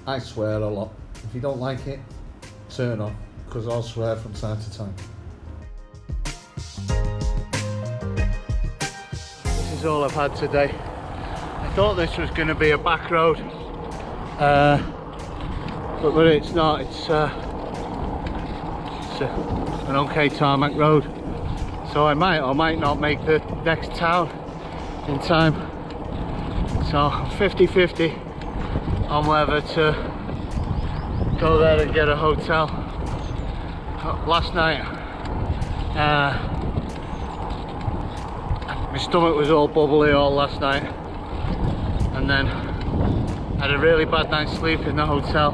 I swear a lot. If you don't like it, turn off, because I'll swear from time to time. This is all I've had today. I thought this was going to be a back road, but it's not. It's an okay tarmac road, so I might or might not make the next town in time. So I'm 50-50 on whether to go there and get a hotel. Last night my stomach was all bubbly all last night, and then I had a really bad night's sleep in the hotel.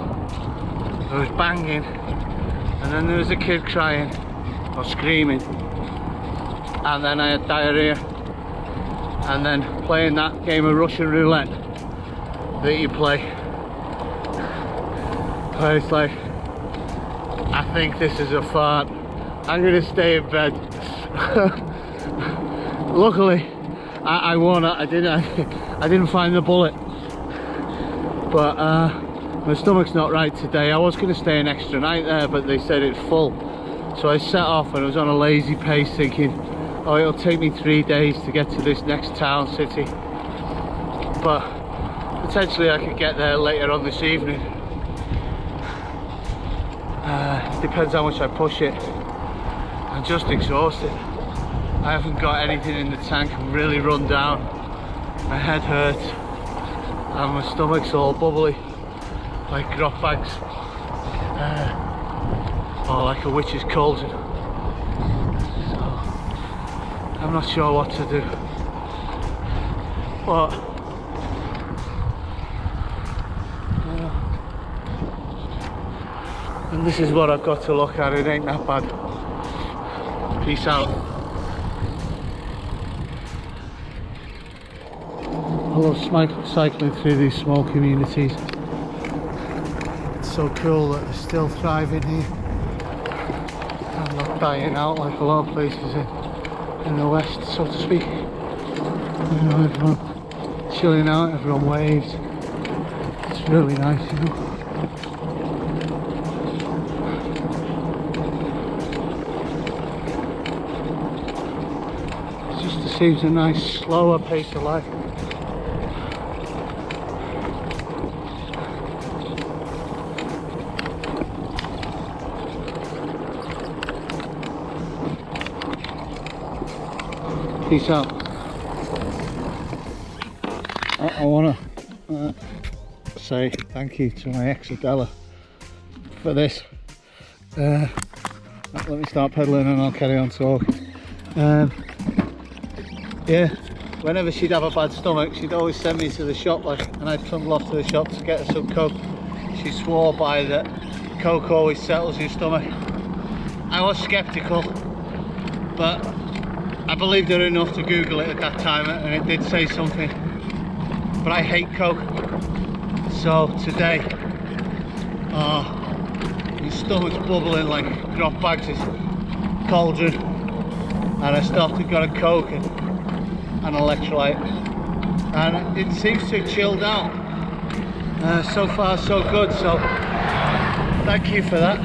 There was banging, and then there was a kid crying or screaming, and then I had diarrhea, and then playing that game of Russian roulette that you play, where it's like, I think this is a fart, I'm gonna stay in bed. Luckily I won. I didn't find the bullet, but my stomach's not right today. I was going to stay an extra night there, but they said it's full, so I set off and I was on a lazy pace thinking, oh, it'll take me 3 days to get to this next town city, but potentially I could get there later on this evening. Depends how much I push it. I'm just exhausted. I haven't got anything in the tank. I'm really run down. My head hurts and my stomach's all bubbly like grot bags, or like a witch's cauldron. So I'm not sure what to do, but and this is what I've got to look at. It ain't that bad. Peace out. I love cycling through these small communities. It's so cool that they're still thriving here and not dying out like a lot of places in the west, so to speak. You know, everyone chilling out, everyone waves. It's really nice, you know. It just seems a nice, slower pace of life. Peace out. I want to say thank you to my ex Adela for this. Let me start pedaling and I'll carry on talking. Yeah, whenever she'd have a bad stomach, she'd always send me to the shop, like, and I'd trundle off to the shop to get her some coke. She swore by that coke always settles your stomach. I was sceptical, but I believed her enough to Google it at that time, and it did say something. But I hate coke, so today, my stomach's bubbling like grot bags, this cauldron, and I stopped and got a coke and an electrolyte, and it seems to have chilled out. So far so good, so thank you for that.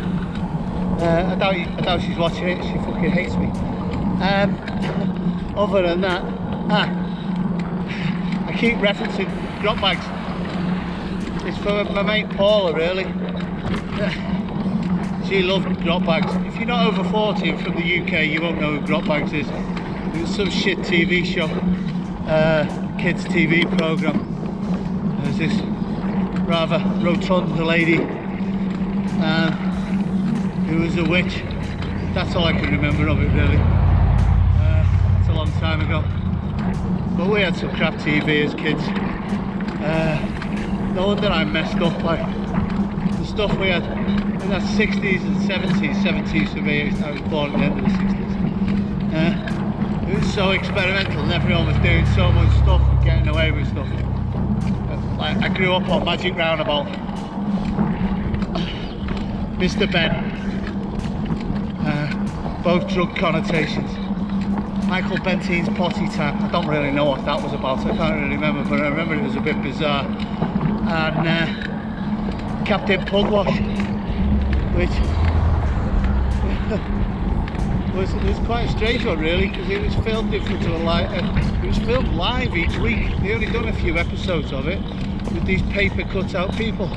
I doubt she's watching it. She fucking hates me. Other than that, I keep referencing grot bags. It's for my mate Paula, really. She loved grot bags. If you're not over 40 and from the UK, you won't know who grot bags is. It's some shit TV show, kids TV programme. There's this rather rotund lady who was a witch. That's all I can remember of it, really. That's a long time ago. But we had some crap TV as kids. No wonder I'm messed up. Like the stuff we had in the 60s and 70s for me. I was born at the end of the 60s. It was so experimental and everyone was doing so much stuff and getting away with stuff. Like, I grew up on Magic Roundabout, Mr. Ben, both drug connotations. Michael Bentine's Potty Time. I don't really know what that was about, I can't really remember, but I remember it was a bit bizarre. And Captain Pug Wash, which was quite a strange one really, because it was filmed different to it was filmed live each week. They only done a few episodes of it with these paper cutout people.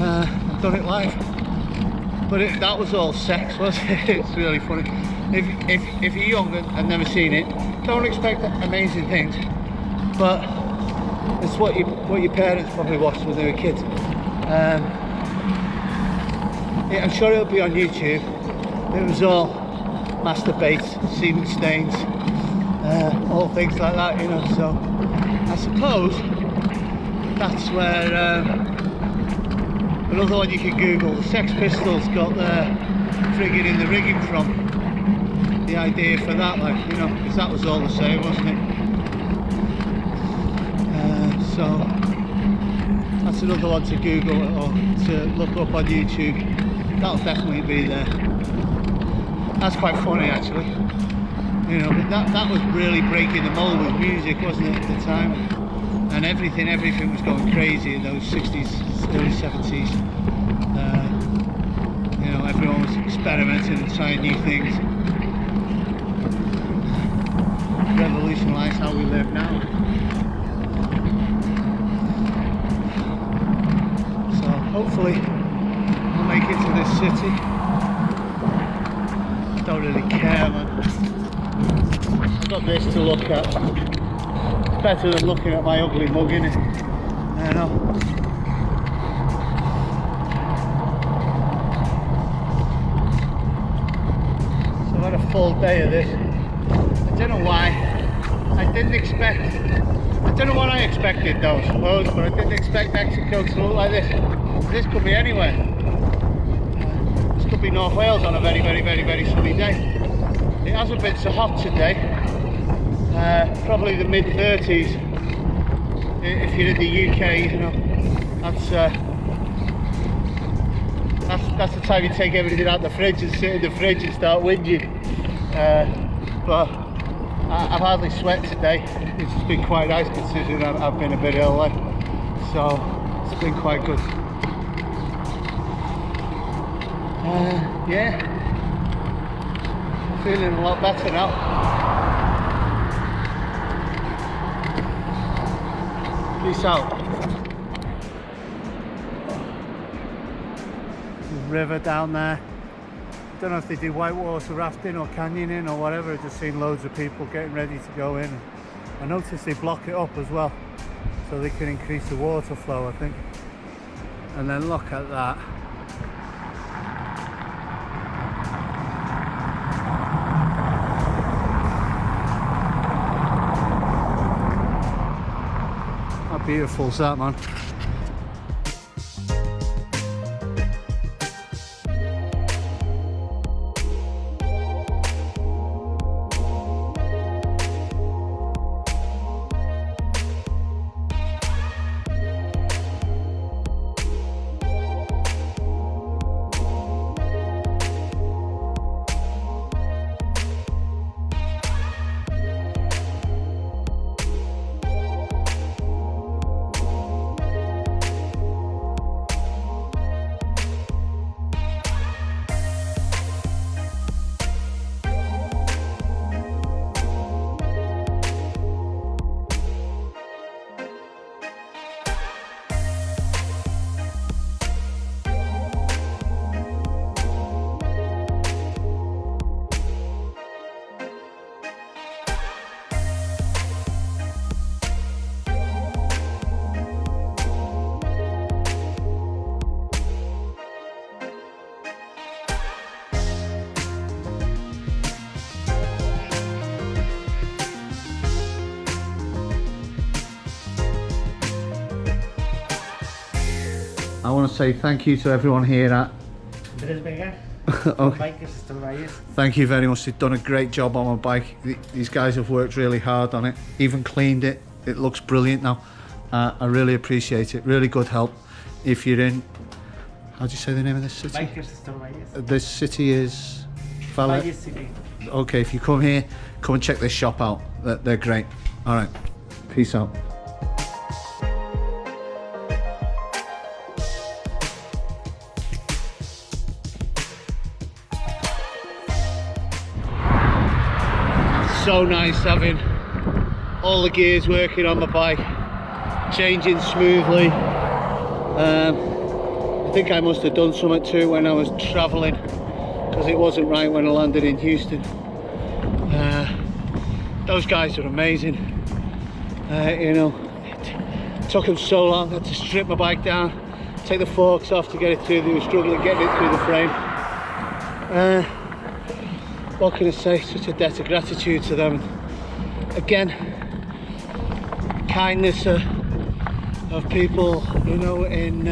I've done it live, but that was all sex, wasn't it? It's really funny. If you're young and never seen it, don't expect amazing things, but it's what your parents probably watched when they were kids. Yeah, I'm sure it'll be on YouTube. It was all masturbates, semen stains, all things like that, you know. So I suppose that's where another one you can Google. The Sex Pistols got their frigging in the rigging from. The idea for that, like, you know, because that was all the same, wasn't it? So that's another one to Google or to look up on YouTube. That'll definitely be there. That's quite funny actually. You know, that was really breaking the mold with music, wasn't it, at the time? And everything was going crazy in those 60s, early 70s. You know, everyone was experimenting and trying new things. Revolutionised how we live now. So hopefully I'll make it to this city. Don't really care, man. I've got this to look at. It's better than looking at my ugly mug, innit? I know. So I've had a full day of this. I don't know why. I don't know what I expected though, I suppose, but I didn't expect Mexico to look like this. This could be anywhere. This could be North Wales on a very, very, very, very sunny day. It hasn't been so hot today. Probably the mid-30s. If you're in the UK, you know, that's the time you take everything out the fridge and sit in the fridge and start whinging. But I've hardly sweat today, which has been quite nice considering I've been a bit ill, like. So it's been quite good. Yeah, feeling a lot better now. Peace out. The river down there. Don't know if they do whitewater rafting or canyoning or whatever. I've just seen loads of people getting ready to go in. I noticed they block it up as well, so they can increase the water flow, I think. And then look at that. How beautiful is that, man? I want to say thank you to everyone here at okay. Thank you very much. They've done a great job on my bike. These guys have worked really hard on it, even cleaned it. It looks brilliant now. I really appreciate it. Really good help. If you're in, how do you say the name of this city? This city is Valle City. Okay, if you come here, come and check this shop out. They're great. All right, peace out. so nice having all the gears working on my bike, changing smoothly. I think I must have done something to it when I was travelling, because it wasn't right when I landed in Houston. Those guys are amazing. You know, it took them so long. I had to strip my bike down, take the forks off to get it through. They were struggling getting it through the frame. What can I say? Such a debt of gratitude to them. Again, kindness of people, you know, in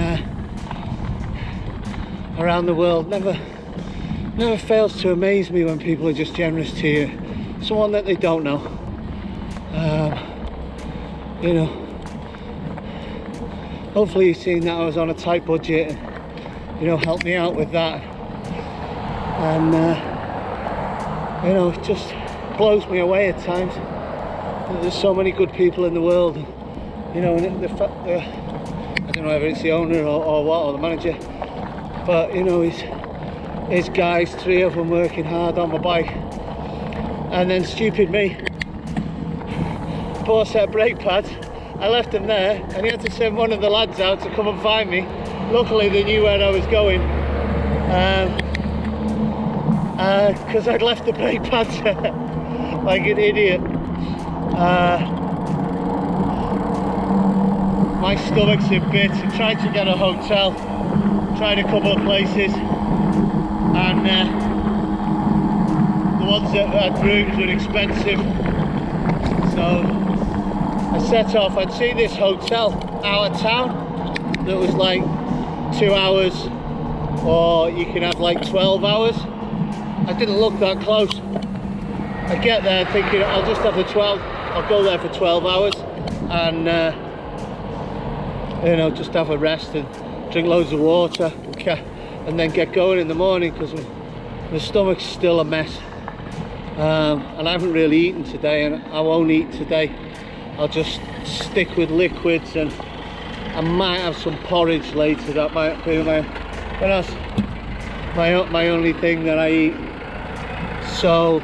around the world never fails to amaze me when people are just generous to you. Someone that they don't know, you know. Hopefully you've seen that I was on a tight budget and, you know, helped me out with that. And you know, it just blows me away at times. There's so many good people in the world, you know, and I don't know whether it's the owner or what, or the manager, but you know, his guys, 3 of them working hard on my bike, and then stupid me bought a set of brake pads. I left them there and he had to send one of the lads out to come and find me. Luckily they knew where I was going, because I'd left the brake pads like an idiot. My stomach's in bits. I tried to get a hotel, tried a couple of places, and the ones that had rooms were expensive. So I set off. I'd seen this hotel out of town that was like 2 hours, or you can have like 12 hours. I didn't look that close. I get there thinking I'll just have the 12, I'll go there for 12 hours and you know, just have a rest and drink loads of water and then get going in the morning, because my stomach's still a mess. And I haven't really eaten today, and I won't eat today. I'll just stick with liquids, and I might have some porridge later. That might be my only thing that I eat. So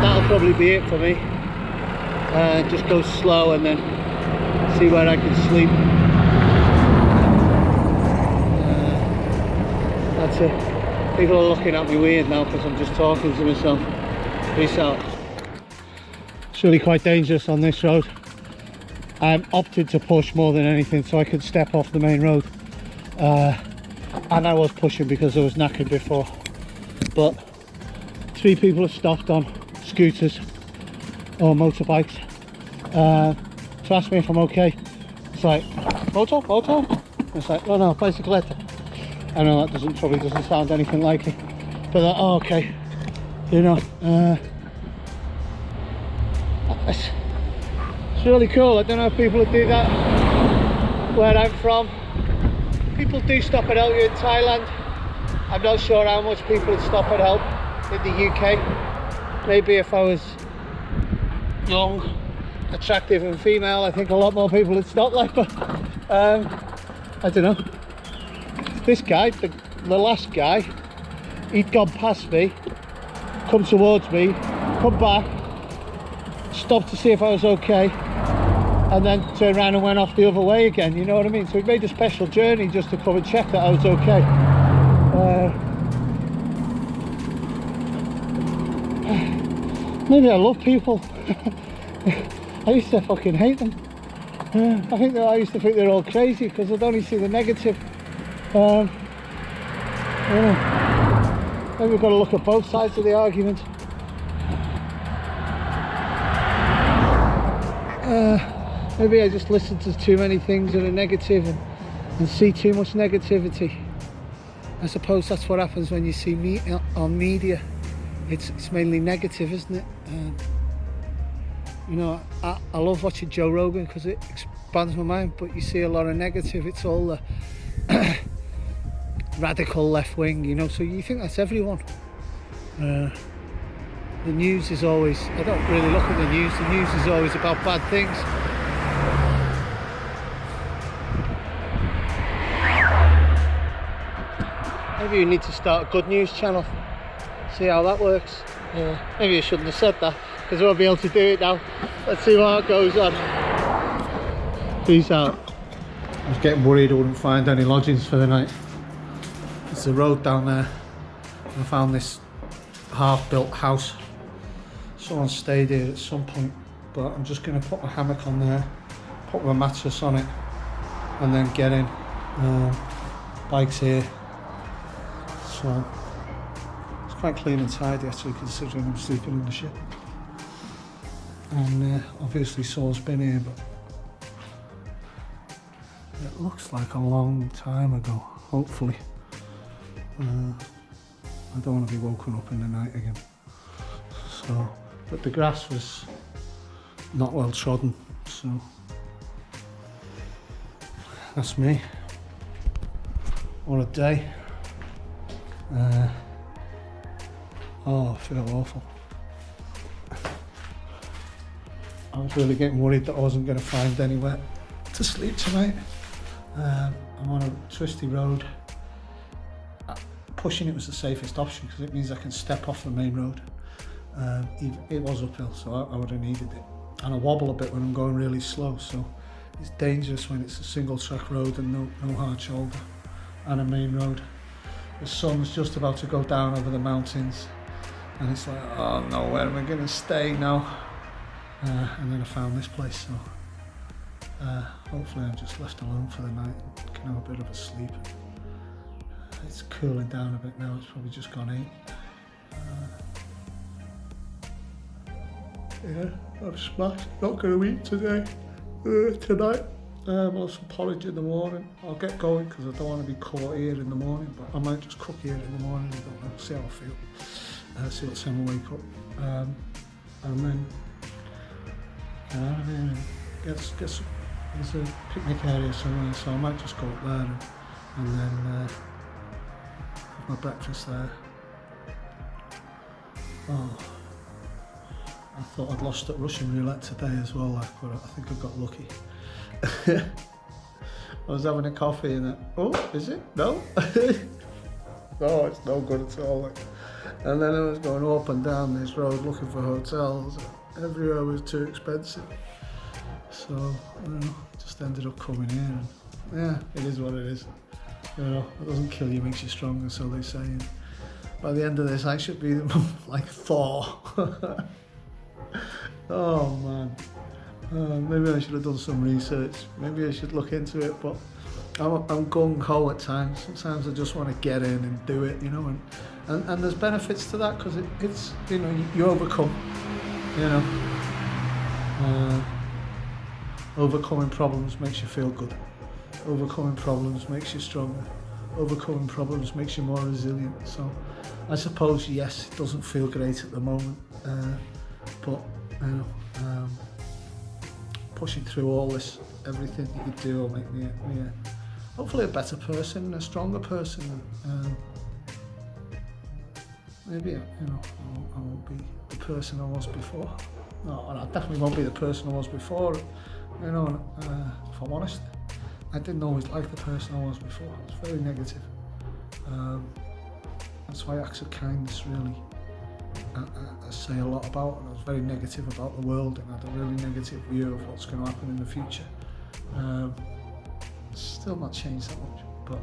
that'll probably be it for me. Just go slow and then see where I can sleep. That's it. People are looking at me weird now because I'm just talking to myself. Peace out. It's really quite dangerous on this road. I opted to push more than anything so I could step off the main road, and I was pushing because I was knackered before, but 3 people have stopped on scooters or motorbikes to ask me if I'm okay. It's like, moto? It's like, no, bicicleta. I know that probably doesn't sound anything like it, but oh, okay, you know. It's really cool. I don't know if people would do that where I'm from. People do stop and help you in Thailand. I'm not sure how much people would stop and help in the UK. Maybe if I was young, attractive and female, I think a lot more people would stop, like, but I don't know. This guy, the last guy, he'd gone past me, come towards me, come back, stopped to see if I was okay, and then turned around and went off the other way again, you know what I mean? So he made a special journey just to come and check that I was okay. Maybe I love people. I used to fucking hate them. I used to think they're all crazy because I'd only see the negative. You know, maybe we've got to look at both sides of the argument. Maybe I just listen to too many things that are negative and see too much negativity. I suppose that's what happens when you see me on media. It's mainly negative, isn't it? You know, I love watching Joe Rogan because it expands my mind, but you see a lot of negative. It's all the radical left wing, you know, so you think that's everyone. The news is always, I don't really look at the news is always about bad things. Maybe we need to start a good news channel. See how that works. Yeah, maybe I shouldn't have said that because I won't be able to do it now. Let's see what goes on. Peace out. I was getting worried I wouldn't find any lodgings for the night. There's a road down there. I found this half-built house. Someone stayed here at some point, but I'm just going to put my hammock on there, put my mattress on it, and then get in. Bike's here, so it's quite clean and tidy actually, considering I'm sleeping in the ship. And obviously Saul's been here, but it looks like a long time ago, hopefully. I don't want to be woken up in the night again. So, but the grass was not well trodden, so that's me. What a day. Oh, I feel awful. I was really getting worried that I wasn't going to find anywhere to sleep tonight. I'm on a twisty road. Pushing it was the safest option because it means I can step off the main road. It was uphill, so I would have needed it. And I wobble a bit when I'm going really slow, so it's dangerous when it's a single track road and no hard shoulder and a main road. The sun's just about to go down over the mountains and it's like, oh no, where am I going to stay now? And then I found this place, so hopefully I'm just left alone for the night and can have a bit of a sleep. It's cooling down a bit now, it's probably just gone 8. Yeah, I'm smashed, not going to eat tonight. I'll have some porridge in the morning. I'll get going because I don't want to be caught here in the morning, but I might just cook here in the morning, I don't know, see how I feel. See what time I wake up. And then get some, there's a picnic area somewhere, so I might just go up there and then my breakfast there. Oh, I thought I'd lost at Russian roulette today as well, but I think I got lucky. I was having a coffee and oh, is it? No? No, it's no good at all. And then I was going up and down this road looking for hotels. Everywhere was too expensive. So, just ended up coming here and yeah, it is what it is. It doesn't kill you, makes you stronger, so they say. And by the end of this, I should be like Thor. Oh man. Maybe I should have done some research. Maybe I should look into it, but I'm gung-ho at times. Sometimes I just want to get in and do it, and there's benefits to that because it's, you overcome, overcoming problems makes you feel good. Overcoming problems makes you stronger. Overcoming problems makes you more resilient. So I suppose, yes, it doesn't feel great at the moment, but pushing through all this, everything that you do will make me hopefully a better person, a stronger person. Maybe I won't be the person I was before. No, I definitely won't be the person I was before. If I'm honest, I didn't always like the person I was before. I was very negative. That's why acts of kindness really I say a lot about, and I was very negative about the world and had a really negative view of what's going to happen in the future. Still not changed that much, but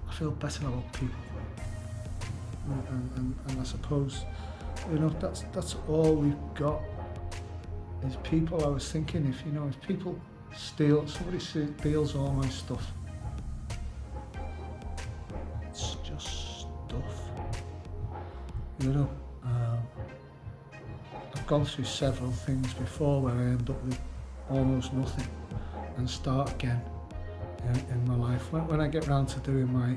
I feel better about people, and I suppose that's all we've got is people. I was thinking if people somebody steals all my stuff, it's just stuff. I've gone through several things before where I end up with almost nothing and start again in my life. When I get round to doing my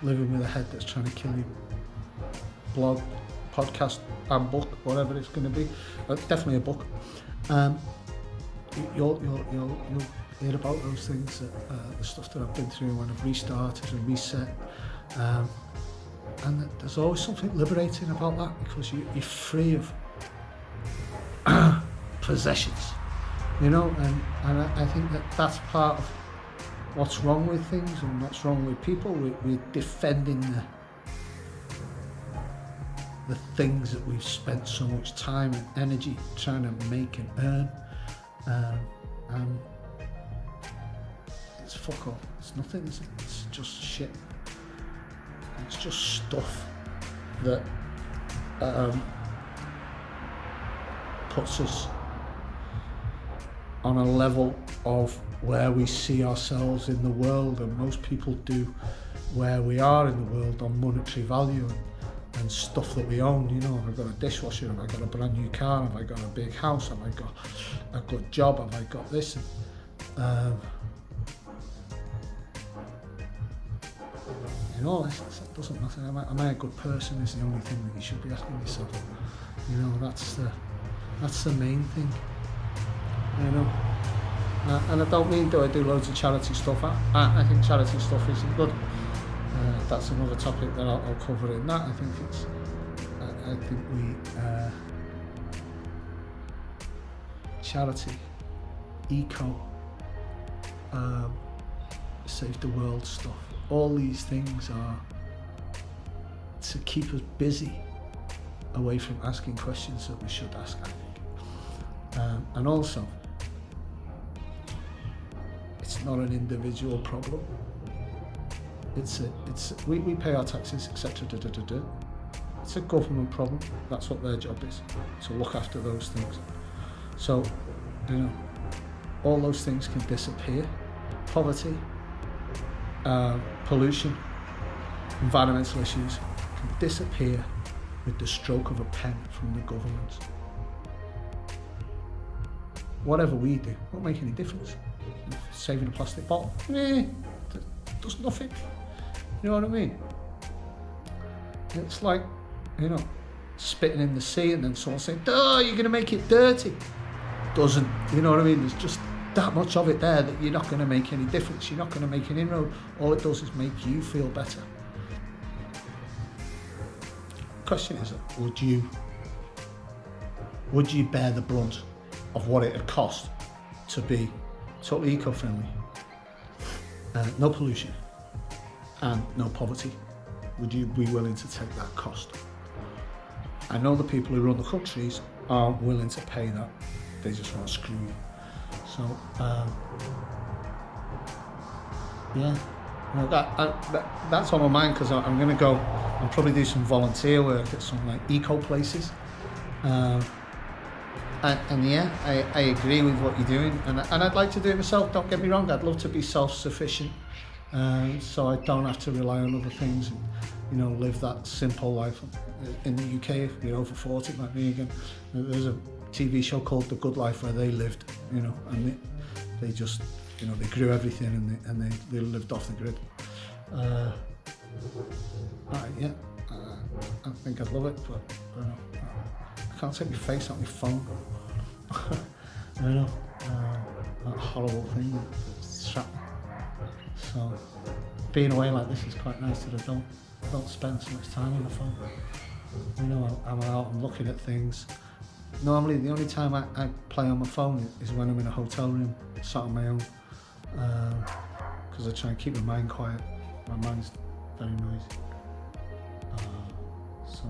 Living with a Head That's Trying to Kill You blog, podcast and book, whatever it's going to be, definitely a book, you'll hear about those things, the stuff that I've been through when I've restarted and reset, and there's always something liberating about that because you're free of possessions, and I think that's part of what's wrong with things and what's wrong with people. We're defending the things that we've spent so much time and energy trying to make and earn, and it's fuck all. It's nothing, is it? It's just shit. It's just stuff that puts us on a level of where we see ourselves in the world, and most people do where we are in the world on monetary value and stuff that we own. You know, have I got a dishwasher? Have I got a brand new car? Have I got a big house? Have I got a good job? Have I got this? You know, that doesn't matter. Am I a good person is the only thing that you should be asking yourself. You know, that's the main thing. You know, and I don't mean do I do loads of charity stuff. I think charity stuff isn't good. That's another topic that I'll cover in that. I think we charity, eco, save the world stuff. All these things are to keep us busy, away from asking questions that we should ask, I think. And also, it's not an individual problem. We pay our taxes, etc. It's a government problem. That's what their job is, to look after those things. So, you know, all those things can disappear. Poverty, pollution, environmental issues can disappear with the stroke of a pen from the government. Whatever we do won't make any difference. Saving a plastic bottle, does nothing. You know what I mean? It's like, you know, spitting in the sea and then someone saying, "Oh, you're going to make it dirty." Doesn't, you know what I mean? There's just that much of it there that you're not going to make any difference. You're not going to make an inroad. All it does is make you feel better. The question is, would you bear the brunt of what it would cost to be totally eco-friendly, no pollution, and no poverty? Would you be willing to take that cost? I know the people who run the countries aren't willing to pay that. They just want to screw you. So, yeah, that's on my mind, because I'm going to go and probably do some volunteer work at some like eco places. And yeah, I agree with what you're doing, and I'd like to do it myself. Don't get me wrong, I'd love to be self-sufficient, so I don't have to rely on other things, and, you know, live that simple life. In the UK, if you're over 40 like me again, there's a TV show called The Good Life where they lived, you know, and they just, you know, they grew everything, and they lived off the grid. Yeah, I think I'd love it, but I can't take my face out my phone. You know, that horrible thing that's trapped me. So being away like this is quite nice, that I don't spend so much time on the phone. You know, I'm out, I'm looking at things. Normally the only time I play on my phone is when I'm in a hotel room, sat on my own, because I try and keep my mind quiet. My mind's very noisy. So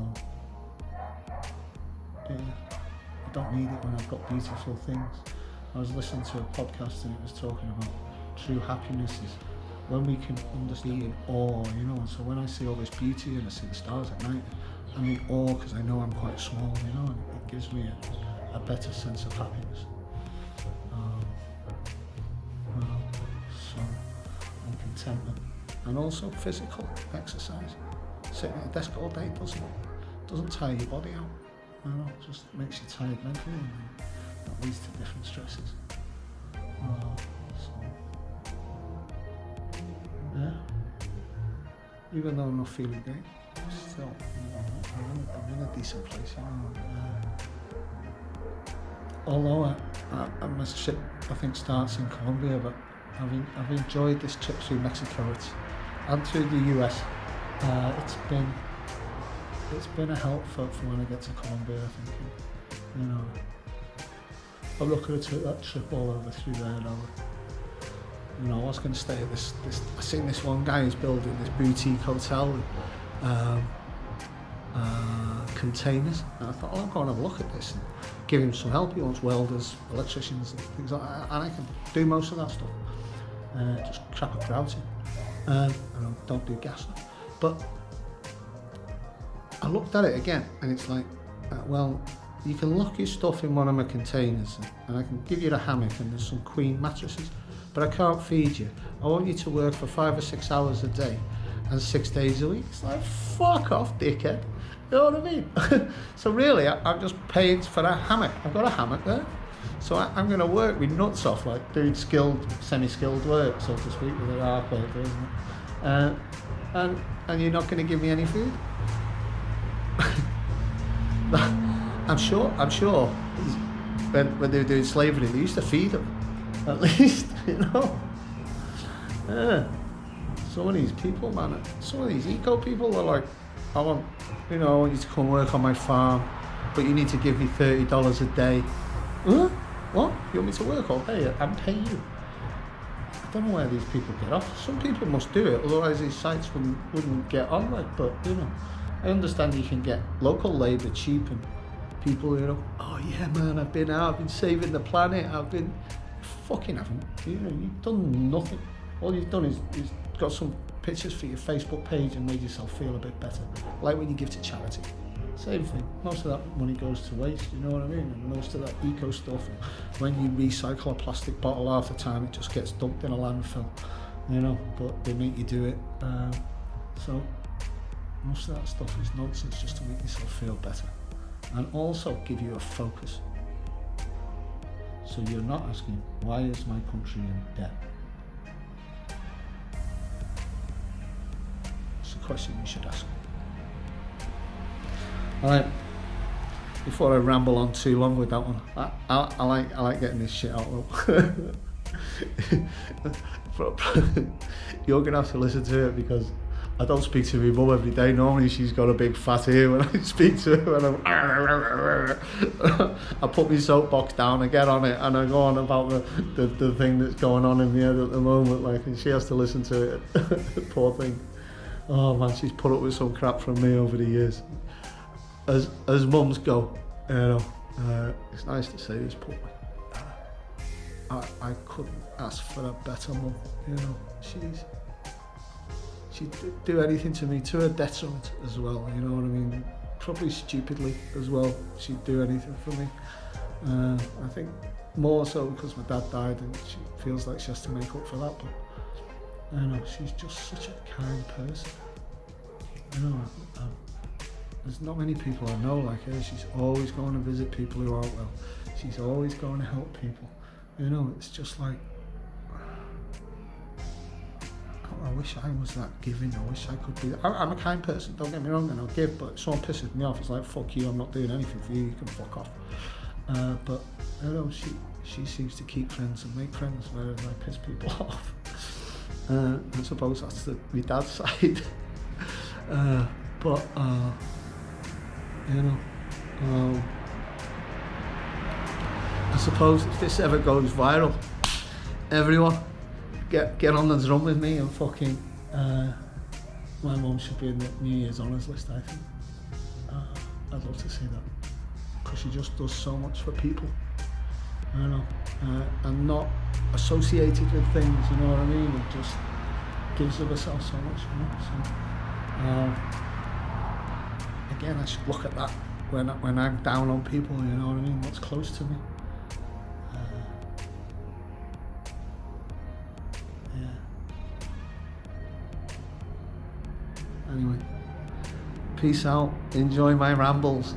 yeah, I don't need it when I've got beautiful things. I was listening to a podcast and it was talking about true happiness is when we can understand in awe, you know. And so when I see all this beauty and I see the stars at night, I'm in awe because I know I'm quite small, you know, and it gives me a better sense of happiness. So, and contentment, and also physical exercise. Sitting at a desk all day doesn't tire your body out, you know, it just makes you tired mentally, and that leads to different stresses. Yeah, even though I'm not feeling great, still, you know, I'm in a decent place, you know. Although my ship, I think, starts in Colombia, but I've enjoyed this trip through Mexico and through the US. It's been a help for when I get to Colombia, I think. You know, I'm not going to take that trip all over through there now. You know, I was going to stay at this. I seen this one guy who's building this boutique hotel with containers, and I thought, oh, I'll go and have a look at this and give him some help. He wants welders, electricians, and things like that, and I can do most of that stuff. Just crap at grouting. I don't do gas, but I looked at it again, and it's like, well, you can lock your stuff in one of my containers, and I can give you the hammock and there's some queen mattresses, but I can't feed you. I want you to work for 5 or 6 hours a day and 6 days a week. It's like, fuck off, dickhead. You know what I mean? So really, I'm just paying for a hammock. I've got a hammock there. So I'm going to work with nuts off, like doing skilled, semi-skilled work, so to speak, with an arc welder, isn't it? And you're not going to give me any food? I'm sure when they were doing slavery, they used to feed them, at least, you know. Some of these people, man, some of these eco people are like, I want you to come work on my farm, but you need to give me $30 a day. Huh? What? You want me to work all day and pay you? I don't know where these people get off. Some people must do it, otherwise these sites wouldn't get on, like, but, you know, I understand you can get local labour cheap and people, you know, oh yeah man, I've been out, I've been saving the planet, you fucking haven't. You know, you've done nothing. All you've done is got some pictures for your Facebook page and made yourself feel a bit better. Like when you give to charity. Same thing. Most of that money goes to waste, you know what I mean? And most of that eco stuff, when you recycle a plastic bottle, half the time it just gets dumped in a landfill, you know, but they make you do it. So most of that stuff is nonsense just to make yourself feel better. And also give you a focus. So you're not asking, why is my country in debt? It's a question you should ask. Alright, before I ramble on too long with that one, I like getting this shit out loud. You're going to have to listen to it because I don't speak to my mum every day. Normally she's got a big fat ear when I speak to her, and I put my soapbox down, I get on it, and I go on about the thing that's going on in the head at the moment, like, and she has to listen to it. Poor thing. Oh man, she's put up with some crap from me over the years. As mums go, you know, it's nice to say this, but I couldn't ask for a better mum, you know. She'd do anything to me, to her detriment as well, you know what I mean? Probably stupidly as well, she'd do anything for me. I think more so because my dad died and she feels like she has to make up for that, but you know, she's just such a kind person. You know, there's not many people I know like her. She's always going to visit people who aren't well. She's always going to help people. You know, it's just like, I wish I was that giving. I wish I could be that. I'm a kind person, don't get me wrong, and I'll give, but if someone pisses me off, it's like, fuck you, I'm not doing anything for you, you can fuck off. But, you know, she seems to keep friends and make friends, whereas I piss people off. I suppose that's my dad's side. But, you know, I suppose if this ever goes viral, everyone get on the drum with me and fucking, my mum should be in the New Year's honours list, I think. I'd love to see that, because she just does so much for people, you know, and not associated with things, you know what I mean, and just gives of herself so much, you know. So, again, I should look at that when I'm down on people, you know what I mean, what's close to me. Yeah. Anyway, peace out, enjoy my rambles.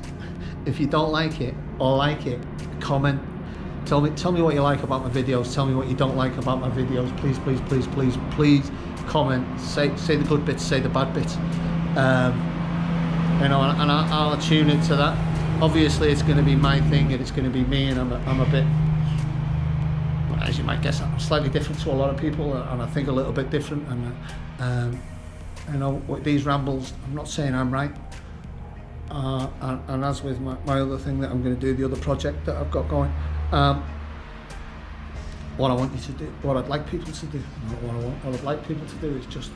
If you don't like it or like it, comment. Tell me what you like about my videos, tell me what you don't like about my videos. Please, please, please, please, please comment. Say the good bits, say the bad bits. You know, and I'll attune it to that. Obviously, it's going to be my thing, and it's going to be me, and I'm a bit, as you might guess, I'm slightly different to a lot of people, and I think a little bit different. And you know, with these rambles, I'm not saying I'm right. And as with my other thing that I'm going to do, the other project that I've got going, what I want you to do, what I'd like people to do, what I'd like people to do is just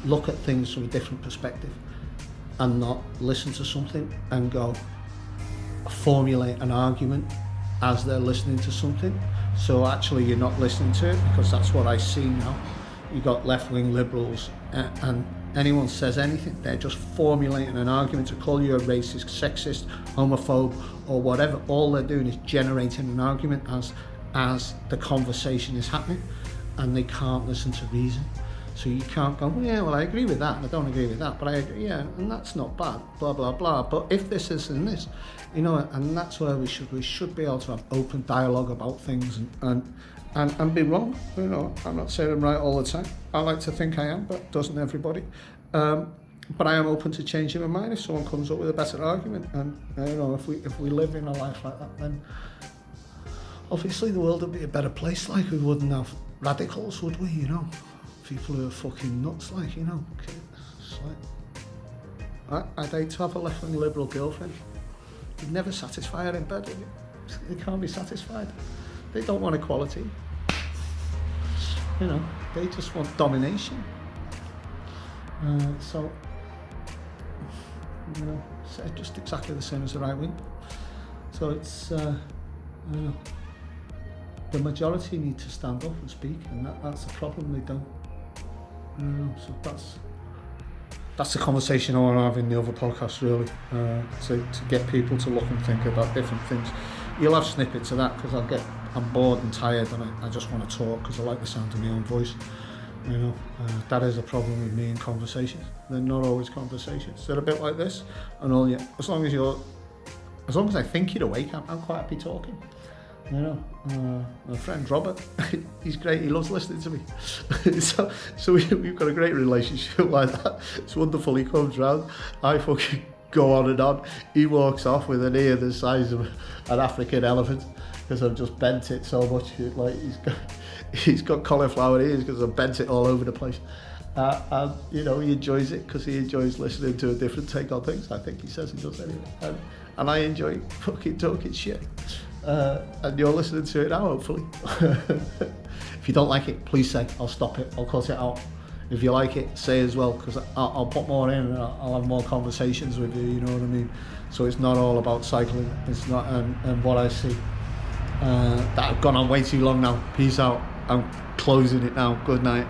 look at things from a different perspective and not listen to something and go formulate an argument as they're listening to something. So actually you're not listening to it, because that's what I see now. You've got left-wing liberals and anyone says anything, they're just formulating an argument to call you a racist, sexist, homophobe or whatever. All they're doing is generating an argument as the conversation is happening, and they can't listen to reason. So you can't go, well, yeah, well, I agree with that and I don't agree with that, but I agree, yeah, and that's not bad, blah, blah, blah. But if this is and this, you know, and that's where we should be able to have open dialogue about things and be wrong. You know, I'm not saying I'm right all the time. I like to think I am, but doesn't everybody? But I am open to changing my mind if someone comes up with a better argument. And you know, if we live in a life like that, then obviously the world would be a better place. Like, we wouldn't have radicals, would we? You know, people who are fucking nuts, like, you know. It's like, I'd hate to have a left-wing liberal girlfriend. You'd never satisfy her in bed, would you? They can't be satisfied. They don't want equality. You know, they just want domination. So, you know, it's just exactly the same as the right wing. So it's, you know, the majority need to stand up and speak, and that's the problem. They don't. So that's the conversation I want to have in the other podcast, really, to get people to look and think about different things. You'll have snippets of that, because I'm bored and tired, and I just want to talk because I like the sound of my own voice. You know, that is a problem with me in conversations. They're not always conversations. They're a bit like this, and as long as I think you're awake, I'm quite happy talking. You know, my friend Robert, he's great. He loves listening to me. so we've got a great relationship like that. It's wonderful. He comes round, I fucking go on and on. He walks off with an ear the size of an African elephant, because I've just bent it so much. Like, he's got cauliflower ears because I've bent it all over the place. And you know, he enjoys it because he enjoys listening to a different take on things. I think he says he does anyway. And I enjoy fucking talking shit. And you're listening to it now, hopefully. If you don't like it, please say, I'll stop it, I'll cut it out. If you like it, say as well, because I'll put more in and I'll have more conversations with you, you know what I mean? So it's not all about cycling, it's not, and what I see. That I've gone on way too long now. Peace out. I'm closing it now. Good night.